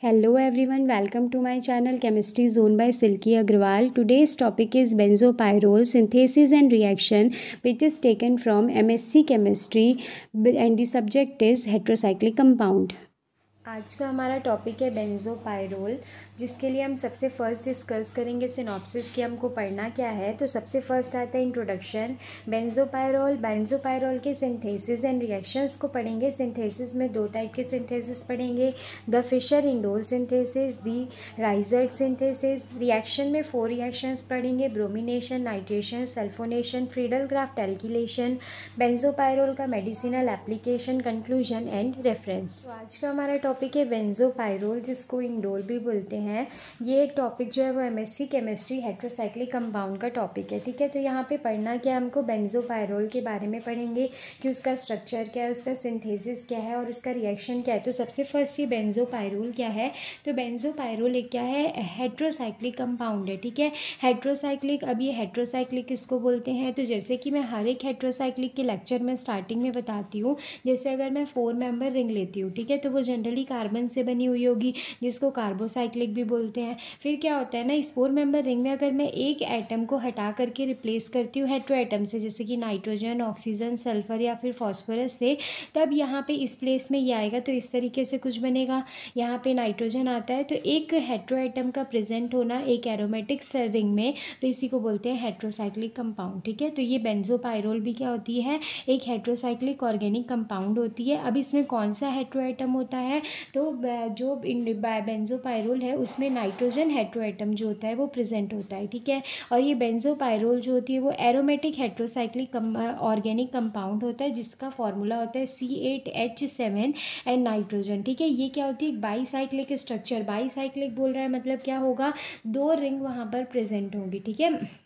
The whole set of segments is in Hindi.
Hello everyone, welcome to my channel Chemistry Zone by Silky Agrawal. Today's topic is benzopyrrole synthesis and reaction, which is taken from MSc Chemistry and the subject is heterocyclic compound. आज का हमारा टॉपिक है बेंजोपायरोल, जिसके लिए हम सबसे फर्स्ट डिस्कस करेंगे सिनॉप्सिस कि हमको पढ़ना क्या है। तो सबसे फर्स्ट आता है इंट्रोडक्शन। बेंजोपायरोल के सिंथेसिस एंड रिएक्शंस को पढ़ेंगे। सिंथेसिस में दो टाइप के सिंथेसिस पढ़ेंगे, the Fischer indole synthesis, the Reissert synthesis. Reaction में 4 रिएक्शंस पढ़ेंगे, bromination, nitration, sulfonation, Friedel crafts alkylation, benzopyrrole का medicinal application, conclusion and reference. तो आज का हमारा टॉपिक है बेंजोपायरोल, जिसको इंडोल भी बोलते हैं। ये एक टॉपिक जो है वो एमएससी केमिस्ट्री हेटेरोसाइक्लिक कंपाउंड का टॉपिक है, ठीक है। तो यहाँ पे पढ़ना क्या, हमको बेंजोपायरोल के बारे में पढ़ेंगे कि उसका स्ट्रक्चर क्या है, उसका सिंथेसिस क्या है और उसका रिएक्शन क्या है। तो सबसे फर्स्ट ये बेंजोपायरोल क्या है। तो बेंजोपायरोल एक क्या है, हेटेरोसाइक्लिक कंपाउंड है, ठीक है। हेटेरोसाइक्लिक, अब ये हेटेरोसाइक्लिक किसको बोलते हैं, तो जैसे कि मैं हर एक हेटेरोसाइक्लिक के लेक्चर में स्टार्टिंग में बताती हूँ। जैसे अगर मैं 4 मेंबर रिंग लेती हूँ, ठीक है, तो वो जनरली कार्बन से बनी हुई होगी, जिसको कार्बोसाइक्लिक भी बोलते हैं। फिर क्या होता है ना, इस 4 मेंबर रिंग में अगर मैं एक एटम को हटा करके रिप्लेस करती हूँ हेटेरो एटम से, जैसे कि नाइट्रोजन, ऑक्सीजन, सल्फर या फिर फॉस्फोरस से, तब यहाँ पे इस प्लेस में ये आएगा। तो इस तरीके से कुछ बनेगा। यहाँ पे नाइट्रोजन आता है, तो एक हेटेरो एटम का प्रेजेंट होना एक एरोमेटिक रिंग में, तो इसी को बोलते हैं हेटेरोसाइक्लिक कंपाउंड, ठीक है। तो ये बेंजोपायरोल भी क्या होती है, एक हेटेरोसाइक्लिक ऑर्गेनिक कंपाउंड होती है। अब इसमें कौन सा हेटेरो एटम होता है, तो जो बेंजोपायरोल है उसमें नाइट्रोजन हेटेरो एटम जो होता है वो प्रेजेंट होता है, ठीक है। और ये बेंजोपायरोल जो होती है वो एरोमेटिक हेटेरोसाइक्लिक ऑर्गेनिक कंपाउंड होता है, जिसका फॉर्मूला होता है C8H7 एंड नाइट्रोजन, ठीक है। ये क्या होती है, बाईसाइक्लिक स्ट्रक्चर। बाईसाइक्लिक बोल रहा है मतलब क्या होगा, 2 रिंग वहाँ पर प्रेजेंट होंगी, ठीक है।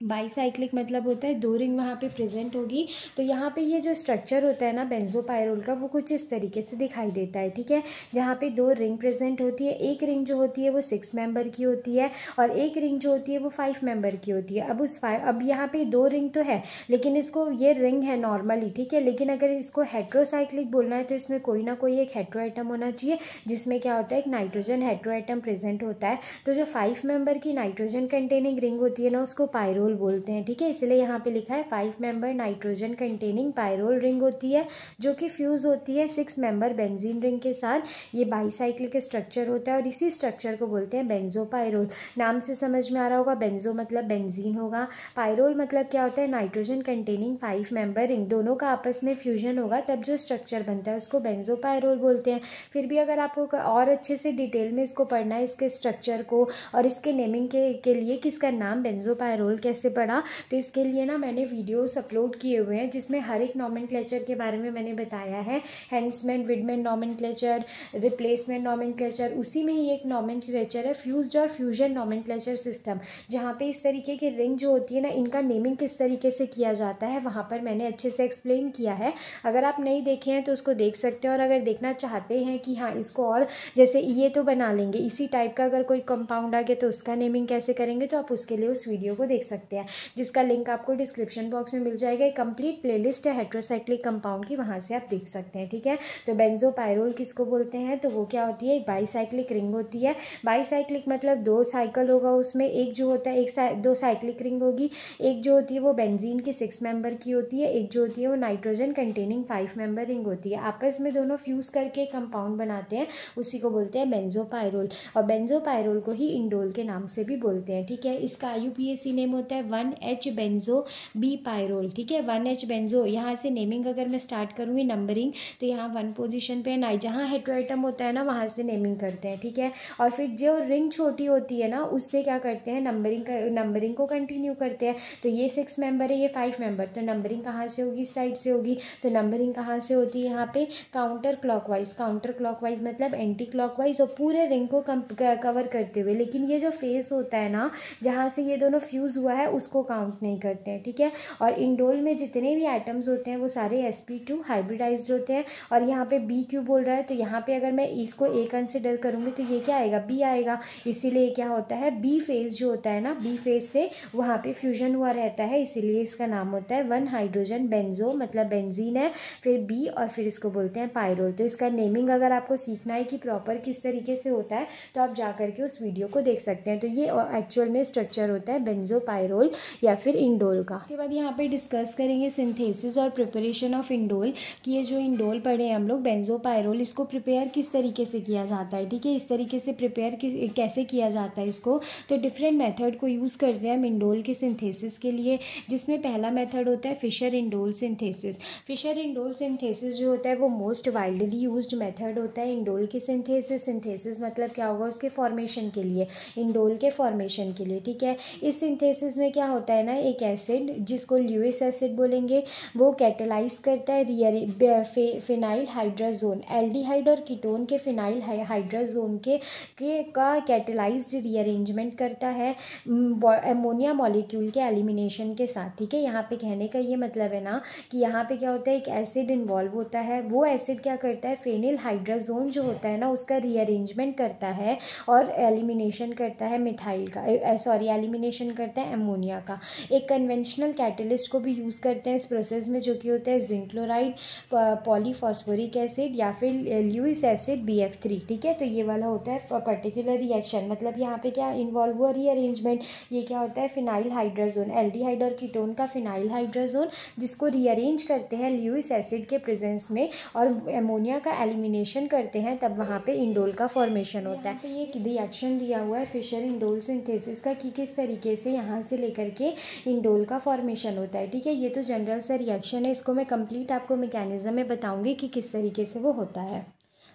बाईसाइक्लिक मतलब होता है 2 रिंग वहाँ पे प्रेजेंट होगी। तो यहाँ पे ये जो स्ट्रक्चर होता है ना बेंजोपायरोल का, वो कुछ इस तरीके से दिखाई देता है, ठीक है। जहाँ पे 2 रिंग प्रेजेंट होती है, एक रिंग जो होती है वो 6 मेंबर की होती है और एक रिंग जो होती है वो 5 मेंबर की होती है। अब यहाँ पे 2 रिंग तो है, लेकिन इसको ये रिंग है नॉर्मली, ठीक है। लेकिन अगर इसको हेटेरोसाइक्लिक बोलना है तो इसमें कोई ना कोई एक हेटेरो एटम होना चाहिए, जिसमें क्या होता है, एक नाइट्रोजन हेटेरो एटम प्रेजेंट होता है। तो जो 5 मेंबर की नाइट्रोजन कंटेनिंग रिंग होती है ना, उसको पायरोल बोलते हैं, ठीक है। इसलिए यहाँ पे लिखा है 5 member nitrogen containing pyrrole ring होती है, जो कि फ्यूज होती है 6 मेंबर बेंजीन रिंग के साथ। ये बाईसाइक्लिक स्ट्रक्चर होता है और इसी स्ट्रक्चर को बोलते हैं बेंजोपायरोल। नाम से समझ में आ रहा होगा, बेंजो मतलब बेंजीन होगा, पायरोल मतलब क्या होता है, नाइट्रोजन कंटेनिंग 5 मेंबर रिंग, दोनों का आपस में फ्यूजन होगा तब जो स्ट्रक्चर बनता है उसको बेंजोपायरोल बोलते हैं। फिर भी अगर आपको और अच्छे से डिटेल में इसको पढ़ना है, इसके स्ट्रक्चर को और इसके नेमिंग के लिए कि इसका नाम बेंजोपायरोल कैसे पड़ा, तो इसके लिए ना मैंने वीडियोस अपलोड किए हुए हैं, जिसमें हर एक नॉमेनक्लेचर के बारे में मैंने बताया है। हेंसमैन विडमैन नॉमेनक्लेचर, रिप्लेसमेंट नॉमेनक्लेचर, उसी में ही एक नॉमेनक्लेचर है फ्यूज्ड और फ्यूजन नॉमेनक्लेचर सिस्टम, जहाँ पे इस तरीके की रिंग जो होती है ना, इनका नेमिंग किस तरीके से किया जाता है वहाँ पर मैंने अच्छे से एक्सप्लेन किया है। अगर आप नहीं देखे हैं तो उसको देख सकते हैं, और अगर देखना चाहते हैं कि हाँ इसको और जैसे ये तो बना लेंगे इसी टाइप का, अगर कोई कंपाउंड आ गया तो उसका नेमिंग कैसे करेंगे, तो आप उसके लिए उस वीडियो को देख सकते हैं, जिसका लिंक आपको डिस्क्रिप्शन बॉक्स में मिल जाएगा। एक कंप्लीट प्लेलिस्ट है हेटेरोसाइक्लिक कंपाउंड की, वहाँ से आप देख सकते हैं, ठीक है। तो बेंजोपायरोल किसको बोलते हैं, तो वो क्या होती है, एक बाईसाइक्लिक रिंग होती है। बाईसाइक्लिक मतलब 2 साइकिल होगा उसमें, एक जो होता है 2 साइक्लिक रिंग होगी, एक जो होती है वो बेंजीन की 6 मेंबर की होती है, एक जो होती है वो नाइट्रोजन कंटेनिंग 5 मेंबर रिंग होती है। आपस में दोनों फ्यूज करके कंपाउंड बनाते हैं, उसी को बोलते हैं बेंजोपायरोल। और बेंजोपायरोल को ही इंडोल के नाम से भी बोलते हैं, ठीक है। इसका IUPAC नेम होता है 1H बेंजो बी पायरोल, ठीक है। 1H बेंजो, यहाँ से नेमिंग अगर मैं स्टार्ट करूँगी नंबरिंग, तो यहाँ 1 पोजीशन पे ना, जहाँ हेटेरो एटम होता है ना वहाँ से नेमिंग करते हैं, ठीक है। और फिर जो रिंग छोटी होती है ना, उससे क्या करते हैं, नंबरिंग को कंटिन्यू करते हैं। तो ये 6 मेंबर है, ये 5 मेंबर, तो नंबरिंग कहाँ से होगी, इस साइड से होगी। तो नंबरिंग कहाँ से होती है, यहाँ पे काउंटर क्लॉकवाइज मतलब एंटी क्लॉकवाइज, और पूरे रिंग को कवर करते हुए। लेकिन ये जो फेस होता है ना, जहाँ से ये दोनों फ्यूज़ हुआ है है उसको काउंट नहीं करते हैं, ठीक है। और इंडोल में जितने भी एटम्स होते हैं वो सारे sp2 हाइब्रिडाइज्ड होते हैं। और यहाँ पे बी क्यों बोल रहा है, तो यहाँ पे अगर मैं इसको ए कंसिडर करूँगी तो ये क्या आएगा, बी आएगा। इसीलिए क्या होता है, बी फेज जो होता है ना, बी फेज से वहाँ पे फ्यूजन हुआ रहता है, इसीलिए इसका नाम होता है 1 हाइड्रोजन बेंजो, मतलब बेंजीन है, फिर बी और फिर इसको बोलते हैं पायरोल। तो इसका नेमिंग अगर आपको सीखना है कि प्रॉपर किस तरीके से होता है तो आप जा करके उस वीडियो को देख सकते हैं। तो ये एक्चुअल में स्ट्रक्चर होता है बेंजो पायरोल या फिर इंडोल का। उसके बाद यहाँ पे डिस्कस करेंगे सिंथेसिस और प्रिपरेशन ऑफ इंडोल, कि ये जो इंडोल पढ़े हैं हम लोग बेंजो पायरोल, इसको प्रिपेयर किस तरीके से किया जाता है, ठीक है। इस तरीके से प्रिपेयर कैसे किया जाता है इसको, तो डिफरेंट मेथड को यूज़ करते हैं हम इंडोल के सिंथेसिस के लिए, जिसमें पहला मेथड होता है Fischer indole synthesis. Fischer indole synthesis जो होता है वो मोस्ट वाइडली यूज्ड मेथड होता है इंडोल के सिंथेसिस मतलब क्या होगा, उसके फॉर्मेशन के लिए, इंडोल के फॉर्मेशन के लिए, ठीक है। इस सिंथेसिस में क्या होता है ना, एक एसिड जिसको ल्यूइस एसिड बोलेंगे वो कैटेलाइज करता है फिनाइल हाइड्राजोन, एल्डिहाइड और कीटोन के फिनाइल हाइड्राजोन का कैटेलाइज्ड रीअरेंजमेंट करता है अमोनिया मॉलिक्यूल के एलिमिनेशन के साथ, ठीक है। यहाँ पे कहने का ये मतलब है ना कि यहाँ पे क्या होता है, एक एसिड इन्वॉल्व होता है, वो एसिड क्या करता है, फेनिल हाइड्राजोन जो होता है ना उसका रीअरेंजमेंट करता है और एलिमिनेशन करता है मिथाइल का, एलिमिनेशन करता है अमोनिया का। एक कन्वेंशनल कैटलिस्ट को भी यूज़ करते हैं इस प्रोसेस में, जो कि होता है जिंक क्लोराइड, पॉलीफॉस्फोरिक एसिड या फिर ल्यूइस एसिड BF3, ठीक है। तो ये वाला होता है पर्टिकुलर रिएक्शन, मतलब यहाँ पे क्या इन्वॉल्व हुआ, रीअरेंजमेंट। ये क्या होता है, फिनाइल हाइड्राजोन, एल्डिहाइड और कीटोन का फिनाइल हाइड्राजोन जिसको रीअरेंज करते हैं ल्यूइस एसिड के प्रेजेंस में और अमोनिया का एलिमिनेशन करते हैं, तब वहाँ पे इंडोल का फॉर्मेशन होता है। तो ये रिएक्शन दिया हुआ है फिशर इंडोल सिंथेसिस का कि किस तरीके से यहाँ से लेकर के इंडोल का फॉर्मेशन होता है, ठीक है। ये तो जनरल सा रिएक्शन है, इसको मैं कंप्लीट आपको मैकेनिज्म में बताऊंगी कि किस तरीके से वो होता है।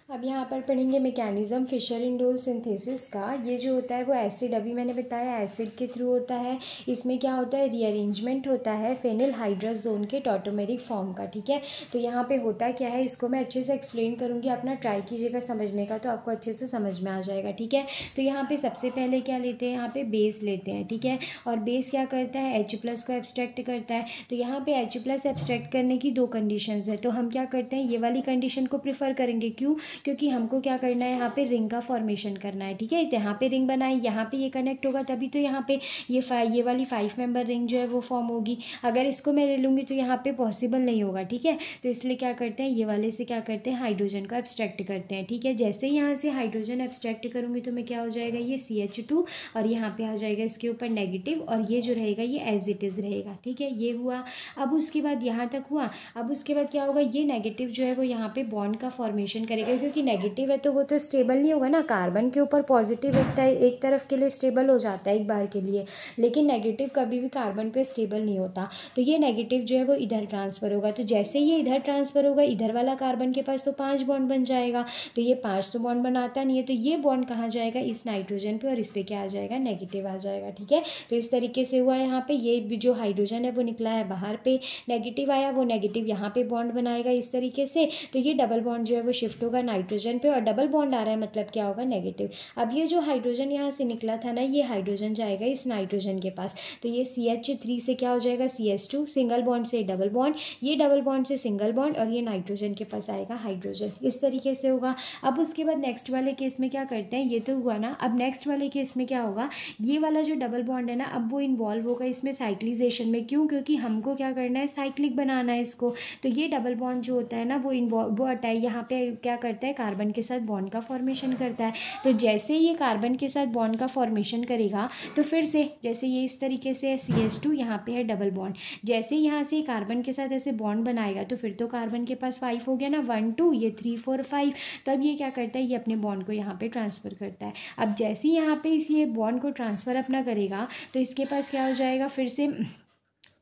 अब यहाँ पर पढ़ेंगे मैकेनिज्म फिशर इंडोल सिंथेसिस का। ये जो होता है वो एसिड, अभी मैंने बताया एसिड के थ्रू होता है। इसमें क्या होता है, रीअरेंजमेंट होता है फेनिल हाइड्राजोन के टॉटोमेरिक फॉर्म का, ठीक है। तो यहाँ पे होता क्या है, इसको मैं अच्छे से एक्सप्लेन करूँगी, अपना ट्राई कीजिएगा समझने का, तो आपको अच्छे से समझ में आ जाएगा, ठीक है। तो यहाँ पे सबसे पहले क्या लेते हैं, यहाँ पे बेस लेते हैं, ठीक है। और बेस क्या करता है, H+ को एब्स्ट्रैक्ट करता है। तो यहाँ पे H+ एब्स्ट्रैक्ट करने की दो कंडीशंस है, तो हम क्या करते हैं, ये वाली कंडीशन को प्रीफर करेंगे। क्यों, क्योंकि हमको क्या करना है, यहाँ पे रिंग का फॉर्मेशन करना है, ठीक है। यहाँ पे रिंग बनाई, यहाँ पे ये कनेक्ट होगा तभी तो यहाँ पे ये वाली 5 मेंबर रिंग जो है वो फॉर्म होगी। अगर इसको मैं ले लूँगी तो यहाँ पे पॉसिबल नहीं होगा, ठीक है। तो इसलिए क्या करते हैं, ये वाले से क्या करते हैं, हाइड्रोजन को एब्स्ट्रैक्ट करते हैं, ठीक है। जैसे ही यहाँ से हाइड्रोजन एब्स्ट्रैक्ट करूँगी तो मैं क्या हो जाएगा, ये CH2 और यहाँ पे आ जाएगा इसके ऊपर नेगेटिव, और ये जो रहेगा ये एज इट इज़ रहेगा, ठीक है। ये हुआ। अब उसके बाद यहाँ तक हुआ। अब उसके बाद क्या होगा, ये नेगेटिव जो है वो यहाँ पे बॉन्ड का फॉर्मेशन करेगा, क्योंकि नेगेटिव है तो वो तो स्टेबल नहीं होगा ना। कार्बन के ऊपर पॉजिटिव एक तरफ के लिए स्टेबल हो जाता है एक बार के लिए, लेकिन नेगेटिव कभी भी कार्बन पे स्टेबल नहीं होता। तो ये नेगेटिव जो है वो इधर ट्रांसफ़र होगा। तो जैसे ये इधर ट्रांसफ़र होगा, इधर वाला कार्बन के पास तो 5 बॉन्ड बन जाएगा। तो ये 5 तो बॉन्ड बनाता नहीं है, तो ये बॉन्ड कहाँ जाएगा, इस नाइट्रोजन पे, और इस पर क्या आ जाएगा, नेगेटिव आ जाएगा, ठीक है। तो इस तरीके से हुआ यहाँ पे, ये जो हाइड्रोजन है वो निकला है बाहर पे, नेगेटिव आया, वो नेगेटिव यहाँ पे बॉन्ड बनाएगा इस तरीके से। तो ये डबल बॉन्ड जो है वो शिफ्ट होगा नाइट्रोजन पे, और डबल बॉन्ड आ रहा है मतलब क्या होगा, नेगेटिव। अब ये जो हाइड्रोजन यहाँ से निकला था ना, ये हाइड्रोजन जाएगा इस नाइट्रोजन के पास, तो ये CH3 से क्या हो जाएगा, CH2, सिंगल बॉन्ड से डबल बॉन्ड, ये डबल बॉन्ड से सिंगल बॉन्ड, और ये नाइट्रोजन के पास आएगा हाइड्रोजन। इस तरीके से होगा। अब उसके बाद नेक्स्ट वाले केस में क्या करते हैं, ये तो हुआ ना। अब नेक्स्ट वाले केस में क्या होगा, ये वाला जो डबल बॉन्ड है ना, अब वो इन्वॉल्व होगा इसमें साइक्लिजेशन में। क्यों, क्योंकि हमको क्या करना है, साइक्लिक बनाना है इसको। तो ये डबल बॉन्ड जो होता है ना वो अटैच यहाँ पे क्या करता है, कार्बन के साथ बॉन्ड का फॉर्मेशन करता है। तो जैसे ये कार्बन के साथ बॉन्ड का फॉर्मेशन करेगा, तो फिर से जैसे ये इस तरीके से CH2 यहाँ पे है डबल बॉन्ड, जैसे यहाँ से कार्बन के साथ ऐसे बॉन्ड बनाएगा, तो फिर तो कार्बन के पास 5 हो गया ना, 1 2, ये 3 4 5। तब ये क्या करता है, ये अपने बॉन्ड को यहाँ पे ट्रांसफ़र करता है। अब जैसे ही यहाँ पे ये बॉन्ड को ट्रांसफ़र अपना करेगा, तो इसके पास क्या हो जाएगा, फिर से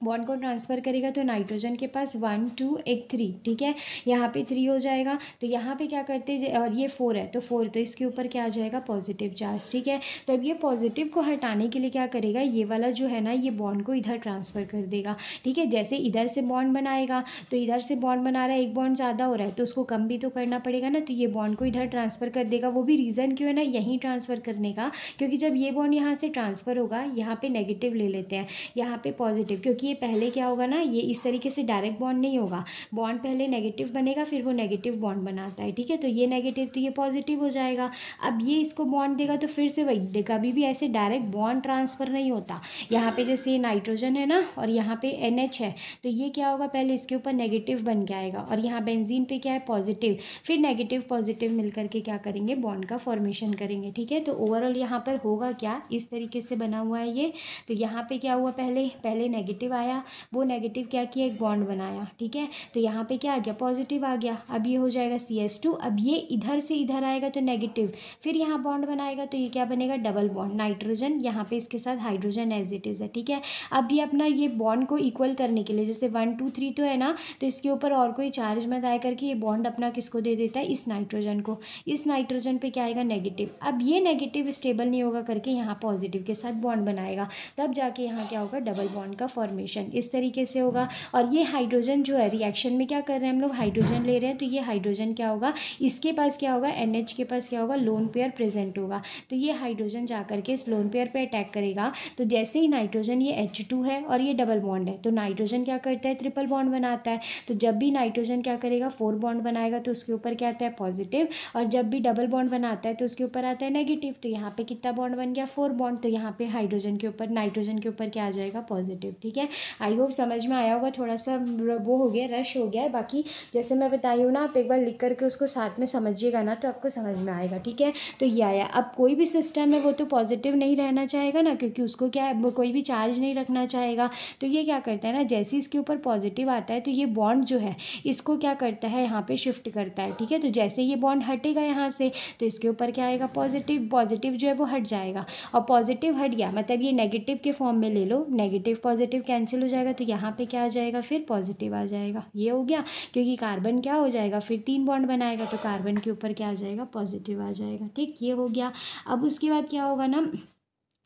बॉन्ड को ट्रांसफ़र करेगा तो नाइट्रोजन के पास 1 2 एक 3, ठीक है, यहाँ पे 3 हो जाएगा। तो यहाँ पे क्या करते हैं, और ये 4 है तो 4, तो इसके ऊपर क्या आ जाएगा, पॉजिटिव चार्ज, ठीक है। तो अब ये पॉजिटिव को हटाने के लिए क्या करेगा, ये वाला जो है ना ये बॉन्ड को इधर ट्रांसफ़र कर देगा, ठीक है। जैसे इधर से बॉन्ड बनाएगा तो इधर से बॉन्ड बना रहा है, एक बॉन्ड ज़्यादा हो रहा है तो उसको कम भी तो करना पड़ेगा ना, तो ये बॉन्ड को इधर ट्रांसफ़र कर देगा। वो भी रीज़न क्यों है ना यहीं ट्रांसफ़र करने का, क्योंकि जब ये बॉन्ड यहाँ से ट्रांसफ़र होगा, यहाँ पे नेगेटिव ले लेते हैं, यहाँ पे पॉजिटिव, क्योंकि ये पहले क्या होगा ना, ये इस तरीके से डायरेक्ट बॉन्ड नहीं होगा, बॉन्ड पहले नेगेटिव बनेगा फिर वो नेगेटिव बॉन्ड बनाता है, ठीक है। तो ये नेगेटिव तो ये पॉजिटिव हो जाएगा। अब ये इसको बॉन्ड देगा तो फिर से वही, कभी भी ऐसे डायरेक्ट बॉन्ड ट्रांसफ़र नहीं होता। यहाँ पे जैसे ये नाइट्रोजन है ना और यहाँ पे NH है, तो ये क्या होगा, पहले इसके ऊपर नेगेटिव बन के आएगा और यहाँ बेंजीन पे क्या है, पॉजिटिव, फिर नेगेटिव पॉजिटिव मिलकर के क्या करेंगे, बॉन्ड का फॉर्मेशन करेंगे, ठीक है। तो ओवरऑल यहाँ पर होगा क्या, इस तरीके से बना हुआ है ये। तो यहाँ पे क्या हुआ, पहले नेगेटिव आया, वो नेगेटिव क्या किया, एक बॉन्ड बनाया, ठीक है। तो यहाँ पे क्या आ गया, पॉजिटिव आ गया। अब ये हो जाएगा CH2, अब ये इधर से इधर आएगा तो नेगेटिव, फिर यहाँ बॉन्ड बनाएगा तो ये क्या बनेगा, डबल बॉन्ड, नाइट्रोजन यहाँ पे इसके साथ हाइड्रोजन एज इट इज़ है, ठीक है। अब ये अपना ये बॉन्ड को इक्वल करने के लिए, जैसे 1 2 3 तो है ना, तो इसके ऊपर और कोई चार्ज मत आया करके ये बॉन्ड अपना किसको दे देता है, इस नाइट्रोजन को। इस नाइट्रोजन पे क्या आएगा, नेगेटिव। अब ये नेगेटिव स्टेबल नहीं होगा करके यहाँ पॉजिटिव के साथ बॉन्ड बनाएगा, तब जाके यहाँ क्या होगा, डबल बॉन्ड का फॉर्मेशन इस तरीके से होगा। और ये हाइड्रोजन जो है रिएक्शन में क्या कर रहे हैं हम लोग, हाइड्रोजन ले रहे हैं, तो ये हाइड्रोजन क्या होगा, इसके पास क्या होगा, NH के पास क्या होगा, लोन पेयर प्रेजेंट होगा। तो ये हाइड्रोजन जा करके इस लोन पेयर पे अटैक करेगा। तो जैसे ही नाइट्रोजन, ये H2 है और ये डबल बॉन्ड है, तो नाइट्रोजन क्या करता है, ट्रिपल बॉन्ड बनाता है। तो जब भी नाइट्रोजन क्या करेगा, 4 बॉन्ड बनाएगा तो उसके ऊपर क्या आता है, पॉजिटिव, और जब भी डबल बॉन्ड बनाता है तो उसके ऊपर आता है नेगेटिव। तो यहाँ पे कितना बॉन्ड बन गया, 4 बॉन्ड। तो यहाँ पे हाइड्रोजन के ऊपर, नाइट्रोजन के ऊपर क्या आ जाएगा, पॉजिटिव, ठीक है। आई होप समझ में आया होगा, थोड़ा सा वो हो गया, रश हो गया है। बाकी जैसे मैं बताई हूँ ना, आप एक बार लिख करके उसको साथ में समझिएगा ना तो आपको समझ में आएगा, ठीक है। तो ये आया। अब कोई भी सिस्टम है वो तो पॉजिटिव नहीं रहना चाहेगा ना, क्योंकि उसको क्या है, कोई भी चार्ज नहीं रखना चाहेगा। तो ये क्या करता है ना, जैसे इसके ऊपर पॉजिटिव आता है तो ये बॉन्ड जो है इसको क्या करता है, यहाँ पे शिफ्ट करता है, ठीक है। तो जैसे ये बॉन्ड हटेगा यहाँ से तो इसके ऊपर क्या आएगा, पॉजिटिव, पॉजिटिव जो है वो हट जाएगा। और पॉजिटिव हट गया मतलब ये नेगेटिव के फॉर्म में ले लो, नेगेटिव पॉजिटिव कैंसिल हो जाएगा, तो यहाँ पे क्या आ जाएगा, फिर पॉजिटिव आ जाएगा। ये हो गया, क्योंकि कार्बन क्या हो जाएगा, फिर 3 बॉन्ड बनाएगा तो कार्बन के ऊपर क्या आ जाएगा, पॉजिटिव आ जाएगा, ठीक, ये हो गया। अब उसके बाद क्या होगा ना,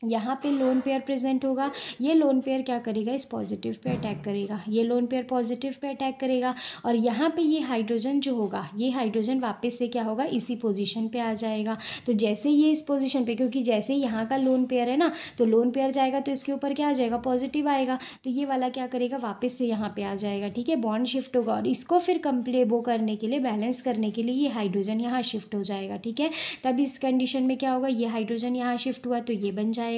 यहाँ पे लोन पेयर प्रेजेंट होगा, ये लोन पेयर क्या करेगा, इस पॉजिटिव पे अटैक करेगा, ये lone pair positive pay attack करेगा। और यहाँ पे ये हाइड्रोजन जो होगा, ये हाइड्रोजन वापस से क्या होगा, इसी पोजीशन पे आ जाएगा। तो जैसे ये इस पोजीशन पे, क्योंकि जैसे यहाँ का लोन पेयर है ना, तो लोन पेयर जाएगा तो इसके ऊपर क्या आ जाएगा, पॉजिटिव आएगा। तो ये वाला क्या करेगा, वापस से यहाँ पे आ जाएगा, ठीक है, बॉन्ड शिफ्ट होगा। और इसको फिर कंप्लीट वो करने के लिए, बैलेंस करने के लिए ये हाइड्रोजन यहाँ शिफ्ट हो जाएगा, ठीक है। तब इस कंडीशन में क्या होगा, ये हाइड्रोजन यहाँ शिफ्ट हुआ तो ये बन जाएगा,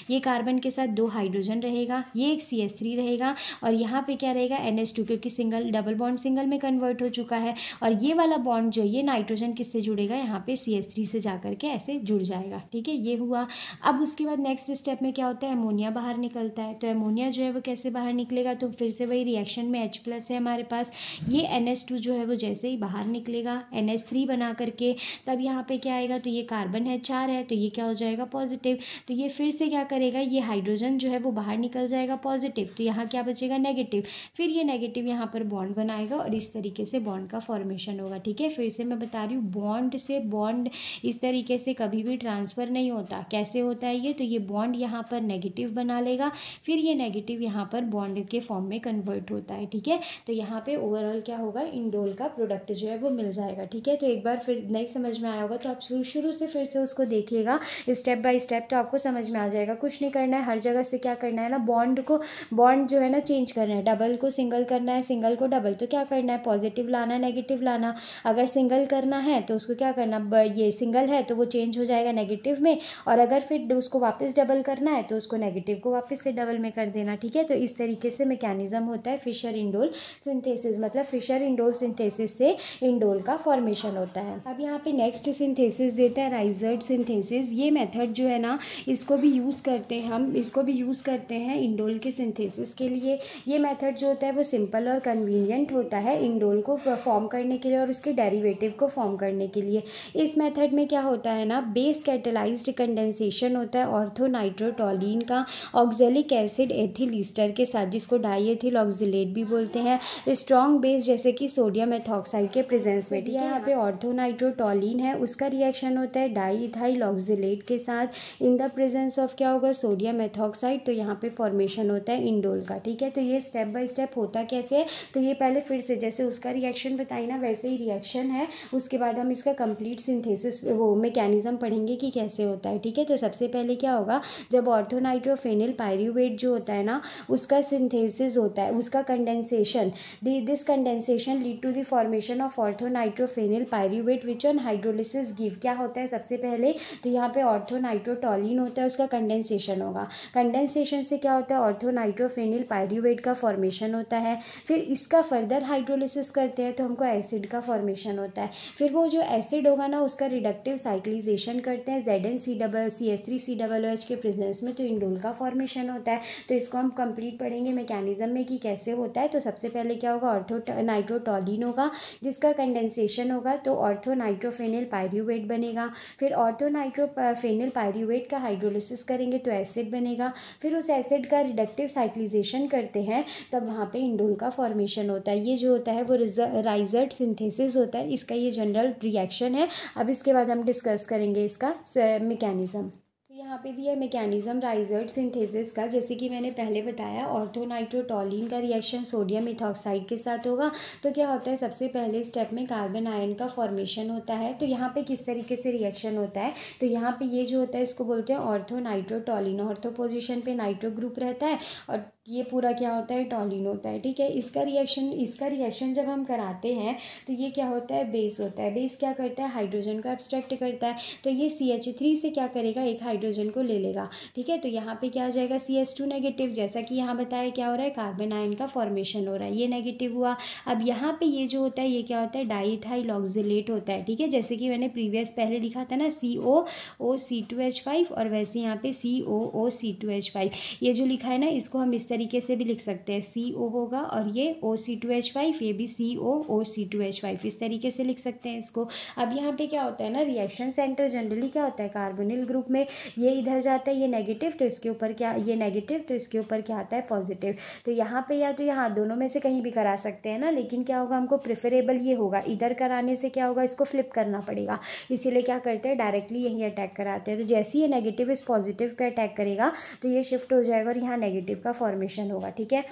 ये कार्बन के साथ 2 हाइड्रोजन रहेगा, ये एक CH3 रहेगा, और यहाँ पे क्या रहेगा, NH2, क्योंकि सिंगल डबल बॉन्ड सिंगल में कन्वर्ट हो चुका है। और ये वाला बॉन्ड जो, ये नाइट्रोजन किससे जुड़ेगा, यहाँ पे CH3 से जा करके ऐसे जुड़ जाएगा, ठीक है, ये हुआ। अब उसके बाद नेक्स्ट स्टेप में क्या होता है, अमोनिया बाहर निकलता है। तो अमोनिया जो है वो कैसे बाहर निकलेगा, तो फिर से वही रिएक्शन में H+ है हमारे पास, ये NH2 जो है वो जैसे ही बाहर निकलेगा NH3 बना करके, तब यहाँ पे क्या आएगा, तो ये कार्बन है 4 है, तो ये क्या हो जाएगा, पॉजिटिव। तो ये फिर से क्या करेगा, ये हाइड्रोजन जो है वो बाहर निकल जाएगा पॉजिटिव, तो यहाँ क्या बचेगा, नेगेटिव। फिर ये नेगेटिव यहाँ पर बॉन्ड बनाएगा और इस तरीके से बॉन्ड का फॉर्मेशन होगा, ठीक है। फिर से मैं बता रही हूँ, बॉन्ड से बॉन्ड इस तरीके से कभी भी ट्रांसफ़र नहीं होता। कैसे होता है ये, तो ये बॉन्ड यहाँ पर नेगेटिव बना लेगा, फिर ये नेगेटिव यहाँ पर बॉन्ड के फॉर्म में कन्वर्ट होता है, ठीक है। तो यहाँ पे ओवरऑल क्या होगा, इंडोल का प्रोडक्ट जो है वो मिल जाएगा, ठीक है। तो एक बार फिर नहीं समझ में आया होगा तो आप शुरू से फिर से उसको देखिएगा स्टेप बाय स्टेप, तो आपको समझ में आ जाएगा। कुछ नहीं करना है, हर जगह से क्या करना है ना, बॉन्ड जो है ना चेंज करना है, डबल को सिंगल करना है, सिंगल को डबल। तो क्या करना है, पॉजिटिव लाना, नेगेटिव लाना। अगर सिंगल करना है तो उसको क्या करना, ये सिंगल है तो वो चेंज हो जाएगा नेगेटिव में, और अगर फिर उसको वापस डबल करना है तो उसको नेगेटिव को वापस से डबल में कर देना, ठीक है। तो इस तरीके से मैकेनिज्म होता है फिशर इंडोल सिंथेसिस, मतलब फिशर इंडोल सिंथेसिस से इंडोल का फॉर्मेशन होता है। अब यहाँ पे नेक्स्ट सिंथेसिस देता है राइजर्ड सिंथेसिस। ये मेथड जो है ना, इसको इसको भी यूज़ करते हैं इंडोल के सिंथेसिस के लिए। ये मेथड जो होता है वो सिंपल और कन्वीनियंट होता है इंडोल को फॉर्म करने के लिए और उसके डेरिवेटिव को फॉर्म करने के लिए। इस मेथड में क्या होता है ना, बेस कैटेलाइज्ड कंडेंसेशन होता है ऑर्थोनाइट्रोटोलीन का ऑक्जेलिक एसिड एथिल ईस्टर के साथ, जिसको डाई एथिल ऑक्जिलेट भी बोलते हैं, स्ट्रॉन्ग बेस जैसे कि सोडियम एथॉक्साइड के प्रेजेंस में। यहाँ पे ऑर्थोनाइट्रोटोलीन है, उसका रिएक्शन होता है डाई इथाइल ऑक्जिलेट के साथ इन द प्रेजेंस ऑफ क्या होगा, सोडियम एथॉक्साइड। तो यहाँ पे फॉर्मेशन होता है इंडोल का। ठीक है, तो ये स्टेप बाय स्टेप होता कैसे है, तो ये पहले फिर से जैसे उसका रिएक्शन बताई ना वैसे ही रिएक्शन है, उसके बाद हम इसका कंप्लीट सिंथेसिस वो मैकेनिज्म पढ़ेंगे कि कैसे होता है। ठीक है, तो सबसे पहले क्या होगा, जब ऑर्थोनाइट्रोफेनिल पायरूवेट जो होता है ना उसका सिंथेसिस होता है, उसका condensation, this condensation lead to the formation of orthonitrophenyl pyruvate which on hydrolysis give. क्या होता है सबसे पहले, तो यहाँ पे ऑर्थोनाइट्रोटोलीन होता है, उसका कंडेंसेशन होगा। कंडेंसेशन से क्या होता है, ऑर्थोनाइट्रोफेनिल पायरूवेट का फॉर्मेशन होता है। फिर इसका फर्दर हाइड्रोलिसिस करते हैं तो हमको एसिड का फॉर्मेशन होता है। फिर वो जो एसिड होगा ना उसका रिडक्टिव साइक्लिजेशन करते हैं ZnCH3COOH के प्रेजेंस में, तो इंडोल का फॉर्मेशन होता है। तो इसको हम कंप्लीट पढ़ेंगे मैकेनिज्म में कि कैसे होता है। तो सबसे पहले क्या होगा, ऑर्थोनाइट्रोटोलीन होगा जिसका कंडेंसेशन होगा तो ऑर्थोनाइट्रोफेनिल पायरूवेट बनेगा। फिर ऑर्थोनाइट्रोफेनिल पायरूवेट का हाइड्रोलिसिस करेंगे तो एसिड बनेगा। फिर उस एसिड का रिडक्टिव साइक्लिजेशन करते हैं तब वहाँ पे इंडोल का फॉर्मेशन होता है। ये जो होता है वो राइजर्ड सिंथेसिस होता है, इसका ये जनरल रिएक्शन है। अब इसके बाद हम डिस्कस करेंगे इसका मैकेनिज्म। यहाँ पे दिया मैकेनिज्म राइजर्ड सिंथेसिस का, जैसे कि मैंने पहले बताया ऑर्थोनाइट्रोटोलीन का रिएक्शन सोडियम इथॉक्साइड के साथ होगा। तो क्या होता है, सबसे पहले स्टेप में कार्बन आयन का फॉर्मेशन होता है। तो यहाँ पे किस तरीके से रिएक्शन होता है, तो यहाँ पे ये जो होता है इसको बोलते हैं ऑर्थोनाइट्रोटोलीन। ऑर्थो पोजिशन पे नाइट्रो ग्रुप रहता है और ये पूरा क्या होता है, टोलीन होता है। ठीक है, इसका रिएक्शन जब हम कराते हैं तो ये क्या होता है, बेस होता है। बेस क्या करता है, हाइड्रोजन को एब्स्ट्रैक्ट करता है। तो ये CH3 से क्या करेगा, एक हाइड्रोजन को ले लेगा। ठीक है, तो यहाँ पे क्या आ जाएगा, CH2 नेगेटिव। जैसा कि यहाँ बताया क्या हो रहा है, कार्बन आयन का फॉर्मेशन हो रहा है, ये नेगेटिव हुआ। अब यहाँ पे ये जो होता है ये क्या होता है, डाईइथाइल ऑक्जिलेट होता है। ठीक है, जैसे कि मैंने प्रीवियस पहले लिखा था ना COOC2H5 और वैसे यहाँ पे COOC2H5। ये जो लिखा है ना इसको हम इस तरीके से भी लिख सकते हैं, CO होगा और ये OC2H5, ये भी COOC2H5, इस तरीके से लिख सकते हैं इसको। अब यहाँ पे क्या होता है ना, रिएक्शन सेंटर जनरली क्या होता है, कार्बोनिल ग्रुप में ये इधर जाता है, ये नेगेटिव तो इसके ऊपर क्या, ये नेगेटिव तो इसके ऊपर क्या आता है, पॉजिटिव। तो यहाँ पे या तो यहाँ दोनों में से कहीं भी करा सकते हैं ना, लेकिन क्या होगा, हमको प्रेफरेबल ये होगा, इधर कराने से क्या होगा, इसको फ्लिप करना पड़ेगा। इसीलिए क्या करते हैं, डायरेक्टली यहीं अटैक कराते हैं। तो जैसे ये नेगेटिव इस पॉजिटिव पे अटैक करेगा तो ये शिफ्ट हो जाएगा और यहाँ नेगेटिव का फॉर्मेशन होगा। ठीक है,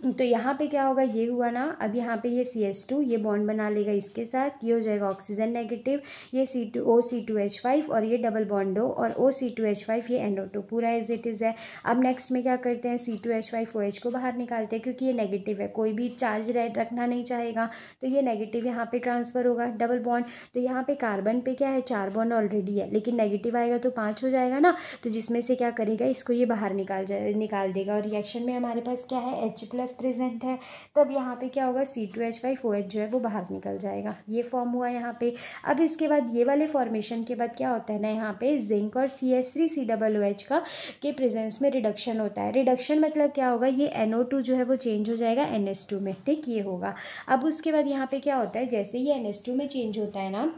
तो यहाँ पे क्या होगा, ये हुआ ना। अब यहाँ पे ये CH2 ये बॉन्ड बना लेगा इसके साथ, ये हो जाएगा ऑक्सीजन नेगेटिव, ये OC2H5 और ये डबल बॉन्ड हो और OC2H5 ये NO2 पूरा एज इट इज़ है। अब नेक्स्ट में क्या करते हैं, C2H5OH को बाहर निकालते हैं क्योंकि ये नेगेटिव है, कोई भी चार्ज रखना नहीं चाहेगा। तो ये नेगेटिव यहाँ पे ट्रांसफर होगा, डबल बॉन्ड। तो यहाँ पे कार्बन पे क्या है, 4 बॉन्ड ऑलरेडी है, लेकिन नेगेटिव आएगा तो 5 हो जाएगा ना। तो जिसमें से क्या करेगा, इसको ये बाहर निकाल देगा और रिएक्शन में हमारे पास क्या है, H+ प्रेजेंट है। तब यहाँ पे क्या होगा, C2H5OH जो है वो बाहर निकल जाएगा। ये फॉर्म हुआ यहाँ पे। अब इसके बाद ये वाले फॉर्मेशन के बाद क्या होता है ना, यहाँ पे जिंक और CH3COOH का के प्रेजेंस में रिडक्शन होता है। रिडक्शन मतलब क्या होगा, ये NO2 जो है वो चेंज हो जाएगा NH2 में। ठीक, ये होगा। अब उसके बाद यहाँ पे क्या होता है, जैसे ये NH2 में चेंज होता है ना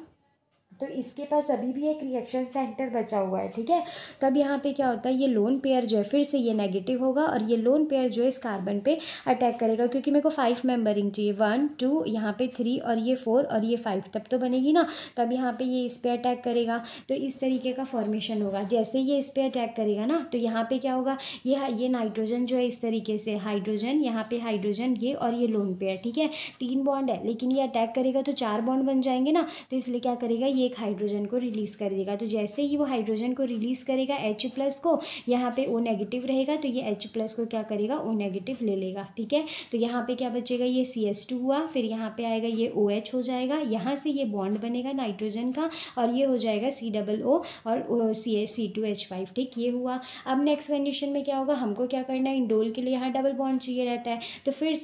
तो इसके पास अभी भी एक रिएक्शन सेंटर बचा हुआ है। ठीक है, तब यहाँ पे क्या होता है, ये लोन पेयर जो है फिर से ये नेगेटिव होगा और ये लोन पेयर जो है इस कार्बन पे अटैक करेगा, क्योंकि मेरे को 5 मेंबरिंग चाहिए, 1 2 यहाँ पे 3 और ये 4 और ये 5, तब तो बनेगी ना। तब यहाँ पे ये इस पे अटैक करेगा तो इस तरीके का फॉर्मेशन होगा। जैसे ये इस पे अटैक करेगा ना तो यहाँ पे क्या होगा, ये नाइट्रोजन जो है इस तरीके से हाइड्रोजन, यहाँ पे हाइड्रोजन ये और ये लोन पेयर। ठीक है, 3 बॉन्ड है, लेकिन ये अटैक करेगा तो 4 बॉन्ड बन जाएंगे ना। तो इसलिए क्या करेगा, ये एक हाइड्रोजन को रिलीज कर देगा। तो जैसे ही वो हाइड्रोजन को रिलीज करेगा H+ को, यहाँ पे O नेगेटिव रहेगा तो ये H+ को क्या करेगा, O नेगेटिव ले लेगा। ठीक है, तो यहाँ पे क्या बचेगा, ये CH2 हुआ, फिर यहाँ पे आएगा ये OH हो जाएगा, यहाँ से ये बॉन्ड बनेगा नाइट्रोजन का और ये हो जाएगा COO और C2H5। ठीक, ये हुआ। अब नेक्स्ट कंडीशन में क्या होगा, हमको क्या करना है, इंडोल के लिए यहाँ डबल बॉन्ड चाहिए रहता है। तो फिर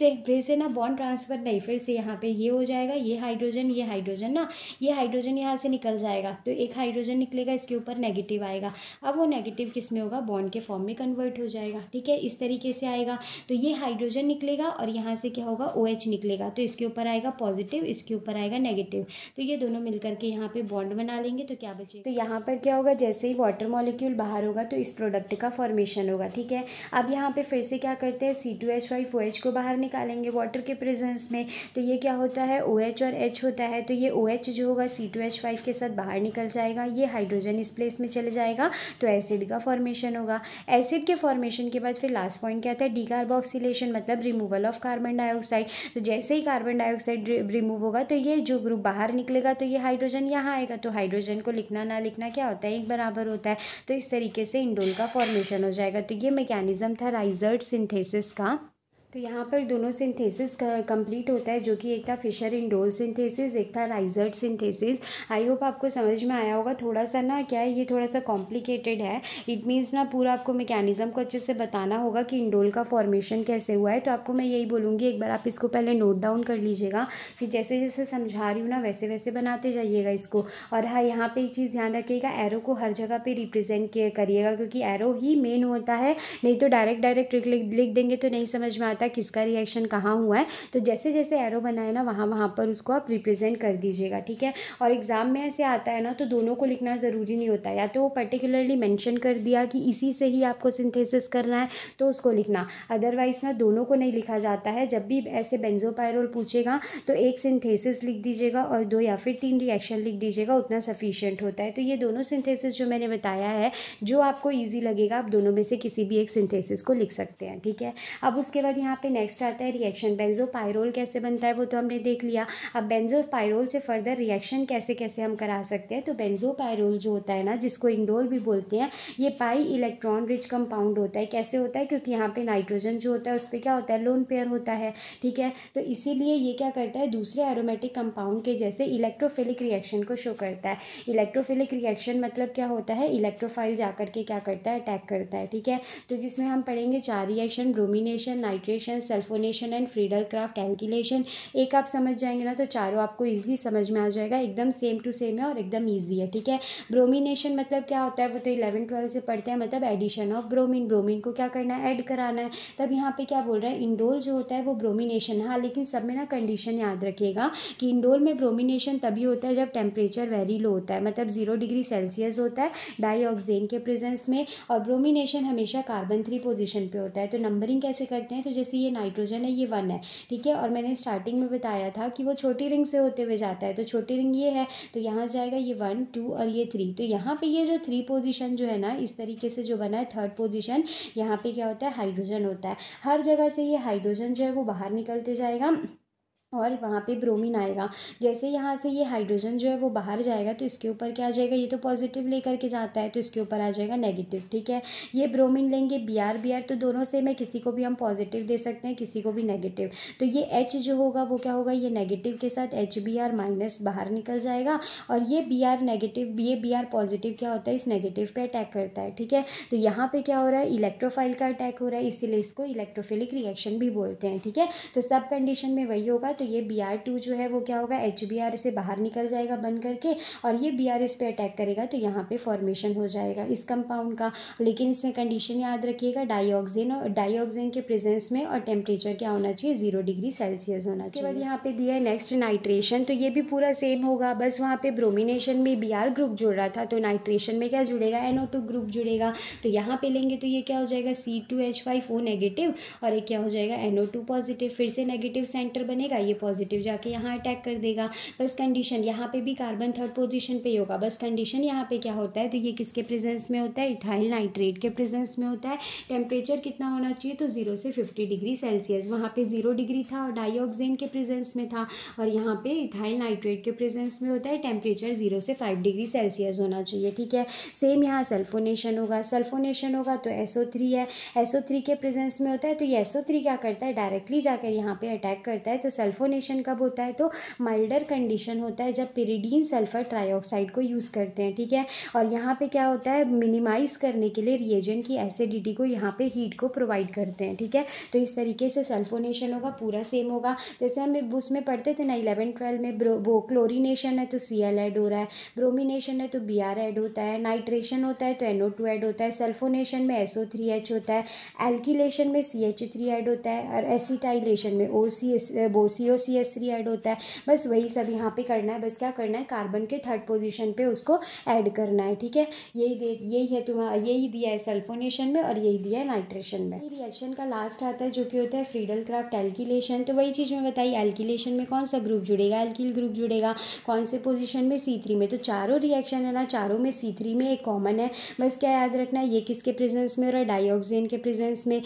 से ना बॉन्ड ट्रांसफर नहीं, फिर से यहाँ पे ये हो जाएगा, ये हाइड्रोजन ना, ये हाइड्रोजन यहाँ से निकल जाएगा, तो एक हाइड्रोजन निकलेगा, इसके ऊपर नेगेटिव आएगा। अब वो नेगेटिव किस में होगा, बॉन्ड के फॉर्म में कन्वर्ट हो जाएगा। ठीक है, इस तरीके से आएगा। तो ये हाइड्रोजन निकलेगा और यहाँ से क्या होगा, OH निकलेगा, तो इसके ऊपर आएगा पॉजिटिव, इसके ऊपर आएगा नेगेटिव। तो ये दोनों मिलकर के यहाँ पे बॉन्ड बना लेंगे, तो क्या बचेगा, तो यहाँ पर क्या होगा, जैसे ही वाटर मॉलिक्यूल बाहर होगा तो इस प्रोडक्ट का फॉर्मेशन होगा। ठीक है, अब यहाँ पे फिर से क्या करते हैं, C2H5OH को बाहर निकालेंगे वाटर के प्रेजेंस में। तो ये क्या होता है, OH और H होता है, तो ये OH जो होगा C2H5 के साथ बाहर निकल जाएगा, ये हाइड्रोजन इस प्लेस में चले जाएगा, तो एसिड का फॉर्मेशन होगा। एसिड के फॉर्मेशन के बाद फिर लास्ट पॉइंट क्या आता है, डीकार्बोक्सिलेशन, मतलब रिमूवल ऑफ कार्बन डाइऑक्साइड। तो जैसे ही कार्बन डाइऑक्साइड रिमूव होगा तो ये जो ग्रुप बाहर निकलेगा, तो ये हाइड्रोजन यहाँ आएगा, तो हाइड्रोजन को लिखना ना लिखना क्या होता है, एक बराबर होता है। तो इस तरीके से इंडोल का फॉर्मेशन हो जाएगा। तो ये मैकेनिज्म था राइजर्ड सिंथेसिस का। तो यहाँ पर दोनों सिंथेसिस कंप्लीट होता है, जो कि एक था फिशर इंडोल सिंथेसिस, एक था राइजर्ड सिंथेसिस। आई होप आपको समझ में आया होगा। थोड़ा सा ना क्या है, ये थोड़ा सा कॉम्प्लिकेटेड है, इट मीन्स ना पूरा आपको मैकेनिज्म को अच्छे से बताना होगा कि इंडोल का फॉर्मेशन कैसे हुआ है। तो आपको मैं यही बोलूँगी, एक बार आप इसको पहले नोट डाउन कर लीजिएगा, फिर जैसे जैसे समझा रही हूँ ना वैसे वैसे बनाते जाइएगा इसको। और हाँ, यहाँ पर एक चीज़ ध्यान रखिएगा, एरो को हर जगह पर रिप्रेजेंट करिएगा, क्योंकि एरो ही मेन होता है, नहीं तो डायरेक्ट लिख देंगे तो नहीं समझ में आता किसका रिएक्शन कहाँ हुआ है। तो जैसे जैसे एरो बनाए ना वहाँ पर उसको आप रिप्रेजेंट कर दीजिएगा। ठीक है, और एग्जाम में ऐसे आता है ना, तो दोनों को लिखना ज़रूरी नहीं होता, या तो वो पर्टिकुलरली मेंशन कर दिया कि इसी से ही आपको सिंथेसिस करना है तो उसको लिखना, अदरवाइज ना दोनों को नहीं लिखा जाता है। जब भी ऐसे बेंजोपायरोल पूछेगा तो एक सिंथेसिस लिख दीजिएगा और 2 या फिर 3 रिएक्शन लिख दीजिएगा, उतना सफिशिएंट होता है। तो ये दोनों सिंथेसिस जो मैंने बताया है, जो आपको ईजी लगेगा आप दोनों में से किसी भी एक सिंथेसिस को लिख सकते हैं। ठीक है, अब उसके बाद यहाँ पे नेक्स्ट आता है रिएक्शन। बेंजोपायरोल कैसे बनता है वो तो हमने देख लिया। अब बेंजोपायरोल से फर्दर रिएक्शन कैसे कैसे हम करा सकते हैं। तो बेंजोपायरोल जो होता है ना, जिसको इंडोल भी बोलते हैं, ये पाई इलेक्ट्रॉन रिच कंपाउंड होता है। कैसे होता है, क्योंकि यहाँ पे नाइट्रोजन जो होता है उस पर क्या होता है, लोन पेयर होता है। ठीक है, तो इसीलिए ये क्या करता है, दूसरे एरोमेटिक कंपाउंड के जैसे इलेक्ट्रोफिलिक रिएक्शन को शो करता है। इलेक्ट्रोफिलिक रिएक्शन मतलब क्या होता है, इलेक्ट्रोफाइल जाकर के क्या करता है, अटैक करता है। ठीक है, तो जिसमें हम पढ़ेंगे 4 reaction, bromination, nitration, sulphonation and Friedel craft alkylation. एक आप समझ जाएंगे ना तो चारों आपको इजीली समझ में आ जाएगा, एकदम सेम टू सेम है और एकदम इजी है। ठीक है, ब्रोमिनेशन मतलब क्या होता है, वो तो 11-12 से पढ़ते हैं, मतलब एडिशन ऑफ ब्रोमीन, ब्रोमीन को क्या करना है, ऐड कराना है। तब यहाँ पे क्या बोल रहा है, इंडोल जो होता है वो ब्रोमिनेशन। हाँ, लेकिन सब में ना कंडीशन याद रखिएगा कि इंडोल में ब्रोमिनेशन तभी होता है जब टेम्परेचर वेरी लो होता है, मतलब 0 डिग्री सेल्सियस होता है डाईऑक्सेन के प्रेजेंस में, और ब्रोमिनेशन हमेशा कार्बन 3 पोजिशन पे होता है। तो नंबरिंग कैसे करते हैं, तो जैसे ये नाइट्रोजन है, ये 1 है। ठीक है, और मैंने स्टार्टिंग में बताया था कि वो छोटी रिंग से होते हुए जाता है, तो छोटी रिंग ये है, तो यहाँ जाएगा ये 1, 2 और ये 3। तो यहाँ पे ये जो 3 पोजीशन जो है ना, इस तरीके से जो बना है 3rd पोजीशन, यहाँ पे क्या होता है, हाइड्रोजन होता है। हर जगह से ये हाइड्रोजन जो है वो बाहर निकलते जाएगा और वहाँ पे ब्रोमीन आएगा। जैसे यहाँ से ये हाइड्रोजन जो है वो बाहर जाएगा तो इसके ऊपर क्या आ जाएगा, ये तो पॉजिटिव लेकर के जाता है तो इसके ऊपर आ जाएगा नेगेटिव। ठीक है, ये ब्रोमीन लेंगे, Br तो दोनों सेम है, किसी को भी हम पॉजिटिव दे सकते हैं, किसी को भी नेगेटिव। तो ये H जो होगा वो क्या होगा, ये नेगेटिव के साथ HBr- बाहर निकल जाएगा, और ये Br नेगेटिव, ये Br पॉजिटिव क्या होता है, इस नेगेटिव पे अटैक करता है। ठीक है, तो यहाँ पे क्या हो रहा है, इलेक्ट्रोफाइल का अटैक हो रहा है, इसीलिए इसको इलेक्ट्रोफिलिक रिएक्शन भी बोलते हैं। ठीक है, तो सब कंडीशन में वही होगा। तो ये Br2 जो है वो क्या होगा, HBr से बाहर निकल जाएगा बन करके, और ये Br इस पे अटैक करेगा, तो यहाँ पे फॉर्मेशन हो जाएगा इस कंपाउंड का। लेकिन इसमें कंडीशन याद रखिएगा, डाईऑक्सेन के प्रेजेंस में, और टेम्परेचर क्या होना चाहिए, 0 डिग्री सेल्सियस होना चाहिए। उसके बाद यहाँ पे दिया है नेक्स्ट नाइट्रेशन, तो ये भी पूरा सेम होगा, बस वहाँ पे ब्रोमिनेशन में Br ग्रुप जुड़ रहा था, तो नाइट्रेशन में क्या जुड़ेगा, NO2 ग्रुप जुड़ेगा। तो यहाँ पे लेंगे तो ये क्या हो जाएगा, C2H5O नेगेटिव, और एक क्या हो जाएगा, NO2 पॉजिटिव। फिर से नेगेटिव सेंटर बनेगा, ये पॉजिटिव जाके यहाँ अटैक कर देगा। बस कंडीशन यहाँ पे भी कार्बन 3rd पोजीशन पे होगा, बस कंडीशन यहाँ पे क्या होता है, तो ये किसके प्रेजेंस में होता है, इथाइल नाइट्रेट के प्रेजेंस में होता है। टेम्परेचर कितना होना चाहिए, तो 0 से 50 डिग्री सेल्सियस, वहाँ पे 0 डिग्री था और डाईऑक्सेन के प्रेजेंस में था, और यहाँ पे इथाइल नाइट्रेट के प्रेजेंस में होता है, टेम्परेचर 0 से 5 डिग्री सेल्सियस होना चाहिए। ठीक है, सेम यहाँ सल्फोनेशन होगा, तो SO3 है, SO3 के प्रेजेंस में होता है, तो ये SO3 क्या करता है, डायरेक्टली जाकर यहाँ पे अटैक करता है, तो सल्फोनेशन कब होता है, तो माइल्डर कंडीशन होता है जब पिरिडीन सल्फर ट्राइऑक्साइड को यूज़ करते हैं, ठीक है। और यहाँ पे क्या होता है, मिनिमाइज़ करने के लिए रिएजेंट की एसिडिटी को यहाँ पे हीट को प्रोवाइड करते हैं, ठीक है। तो इस तरीके से सल्फोनेशन होगा, पूरा सेम होगा। जैसे हम उसमें पढ़ते थे ना 11-12 में, वो क्लोरीनेशन है तो Cl ऐड हो रहा है, ब्रोमिनेशन है तो Br ऐड होता है, नाइट्रेशन होता है तो NO2 ऐड होता है, सल्फोनेशन में SO3H होता है, एल्किलेशन में CH3 ऐड होता है, और एसिटाइलेशन में COCH3 ऐड होता है। बस वही सब यहाँ पे करना है, बस क्या करना है, कार्बन के थर्ड पोजीशन पे उसको ऐड करना है, ठीक है। यही है तुम्हारा, यही दिया है सल्फोनेशन में और यही दिया है नाइट्रेशन में। रिएक्शन का लास्ट आता है जो कि होता है फ्रीडल-क्राफ्ट एल्किलेशन। तो वही चीज़ मैं बताई, एल्किलेशन में कौन सा ग्रुप जुड़ेगा, एल्किल ग्रुप जुड़ेगा, कौन से पोजीशन में, C3 में। तो चारों रिएक्शन है ना, चारों में C3 में एक कॉमन है, बस क्या याद रखना है, ये किसके प्रेजेंस में हो रहा है, डाइऑक्सेन के प्रेजेंस में।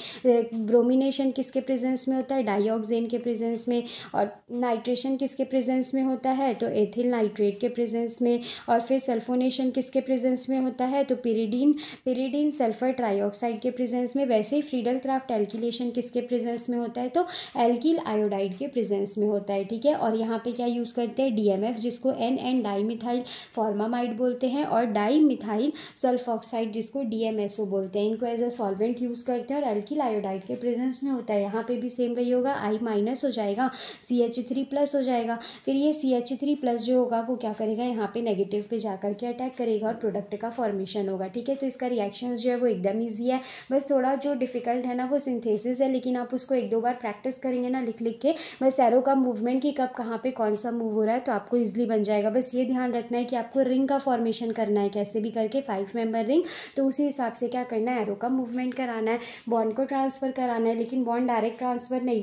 ब्रोमिनेशन किसके प्रेजेंस में होता है, डाइऑक्सेन के प्रेजेंस में। और नाइट्रेशन किसके प्रेजेंस में होता है, तो एथिल नाइट्रेट के प्रेजेंस में। और फिर सल्फोनेशन किसके प्रेजेंस में होता है, तो पिरिडीन सल्फर ट्राइऑक्साइड के प्रेजेंस में। वैसे ही फ्रीडल-क्राफ्ट एल्किलेशन किसके प्रेजेंस में होता है, तो एल्किल आयोडाइड के प्रेजेंस में होता है, ठीक है। और यहाँ पे क्या यूज़ करते हैं, DMF, जिसको N डाईमिथाइल फॉर्मामाइड बोलते हैं, और डाईमिथाइल सल्फॉक्साइड जिसको DMSO बोलते हैं। इनको एज अ सॉल्वेंट यूज़ करते हैं और एल्किल आयोडाइड के प्रेजेंस में होता है। यहाँ पे भी सेम वही होगा, I- हो जाएगा, CH3+ हो जाएगा। फिर ये CH3+ जो होगा वो क्या करेगा, यहाँ पे नेगेटिव पे जाकर के अटैक करेगा और प्रोडक्ट का फॉर्मेशन होगा, ठीक है। तो इसका रिएक्शन जो है वो एकदम ईजी है, बस थोड़ा जो डिफिकल्ट है ना वो सिंथेसिस है, लेकिन आप उसको 1-2 बार प्रैक्टिस करेंगे ना लिख लिख के, बस एरो का मूवमेंट की कब कहाँ पे कौन सा मूव हो रहा है तो आपको ईजिली बन जाएगा। बस ये ध्यान रखना है कि आपको रिंग का फॉर्मेशन करना है कैसे भी करके, 5 मेंबर रिंग, तो उसी हिसाब से क्या करना है, एरो का मूवमेंट कराना है, बॉन्ड को ट्रांसफ़र कराना है। लेकिन बॉन्ड डायरेक्ट ट्रांसफ़र नहीं,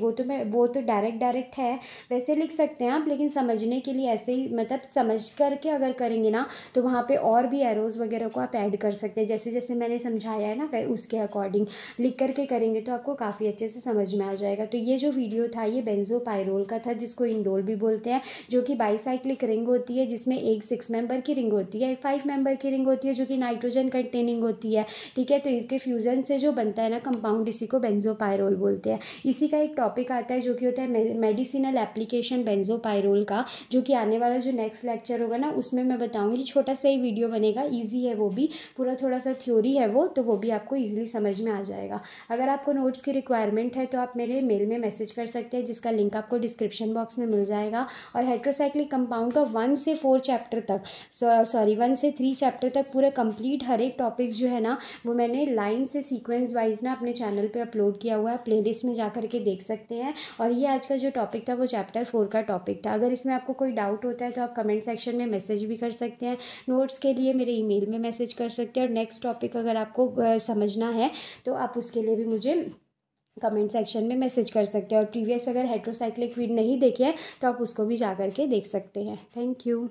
वो तो डायरेक्ट है, वैसे लिख सकते हैं आप, लेकिन समझने के लिए ऐसे ही, मतलब समझ करके अगर करेंगे ना तो वहाँ पे और भी एरोज़ वगैरह को आप ऐड कर सकते हैं, जैसे जैसे मैंने समझाया है ना, फिर उसके अकॉर्डिंग लिख करके करेंगे तो आपको काफ़ी अच्छे से समझ में आ जाएगा। तो ये जो वीडियो था ये बेंजोपायरोल का था, जिसको इंडोल भी बोलते हैं, जो कि बाईसाइक्लिक रिंग होती है, जिसमें एक 6 मेंबर की रिंग होती है, 5 मेंबर की रिंग होती है जो कि नाइट्रोजन कंटेनिंग होती है, ठीक है। तो इसके फ्यूजन से जो बनता है ना कंपाउंड, इसी को बेंजोपायरोल बोलते हैं। इसी का एक टॉपिक आता है जो कि होता है मेडिसिनल एप्लीकेशन बेंजोपायरोल का, जो कि आने वाला जो नेक्स्ट लेक्चर होगा ना उसमें मैं बताऊंगी। छोटा सा ही वीडियो बनेगा, ईजी है वो भी, पूरा थोड़ा सा थ्योरी है वो, तो वो भी आपको ईजिली समझ में आ जाएगा। अगर आपको नोट्स की रिक्वायरमेंट है तो आप मेरे मेल में मैसेज कर सकते हैं, जिसका लिंक आपको डिस्क्रिप्शन बॉक्स में मिल जाएगा। और हेट्रोसाइक्लिक कंपाउंड का 1 से 4 चैप्टर तक, 1 से 3 चैप्टर तक पूरे कंप्लीट हर एक टॉपिक्स जो है ना वो मैंने लाइन से सीक्वेंस वाइज ना अपने चैनल पे अपलोड किया हुआ है, प्लेलिस्ट में जा करके देख सकते हैं। और ये आज का जो टॉपिक था वो चैप्टर 4 का टॉपिक था। अगर इसमें आपको कोई डाउट होता है तो आप कमेंट सेक्शन में मैसेज भी कर सकते हैं, नोट्स के लिए मेरे ईमेल में मैसेज कर सकते हैं। और नेक्स्ट टॉपिक अगर आपको समझना है तो आप उसके लिए भी मुझे कमेंट सेक्शन में मैसेज कर सकते हैं। और प्रीवियस अगर हेट्रोसाइक्लिक वीड नहीं देखे हैं तो आप उसको भी जा करके देख सकते हैं। Thank you.